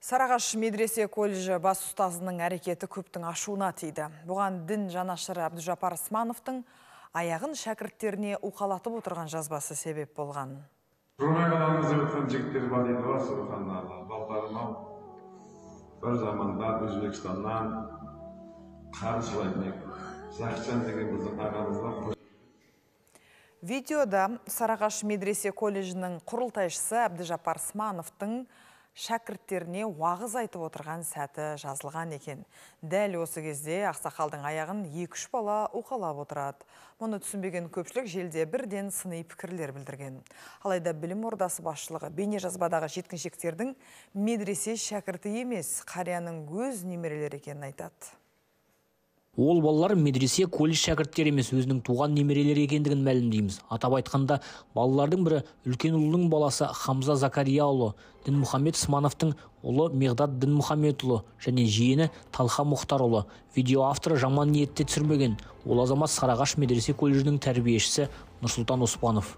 Сарағаш медресе колледжі бас ұстазының әрекеті көптің ашуына тиді. Бұған дін жанашыры Абдужапар Османовтың аяғын шәкірттеріне уқалатып отырған жазбасы себеп болған. Тұрмай қаламызды өткен жігіттер бар еді бар, Сұрқанларла. Балқарымау бір заманда Өзбекстаннан қарышылайтын Жақчан деген біздің ағамыз бар. Видеода Сарағаш медресе колледжінің құрылтайшысы Абдужапар Османовтың шәкірттеріне уағыз айтып отырған сәті жазылған екен. Дәл осы кезде ақсақалдың аяғын 2-3 бала уқалап отырады. Мұны түсінбеген көпшілік желде бірден сыни пікірлер білдірген. Алайда білім ордасы басшылығы бейнежазбадағы жеткіншектердің медресе шәкірті емес, қарияның өз немерелері екенін айтады. Ол балалар медресе колледж шәкірттері емес, өзінің туған немерелері екендігін мәлімдейміз. Атап айтқанда, балалардың бірі үлкен ұлының баласы Хамза Закарияұлы, Дінмұхамед Османовтың ұлы Меғдат Дінмұхамедұлы және жиені Талха Мұхтарұлы. Видео авторы жаман ниетте түсірмеген. Ол азамат Сарағаш медресе колледжінің тәрбиешісі Нұрсұлтан Оспанов.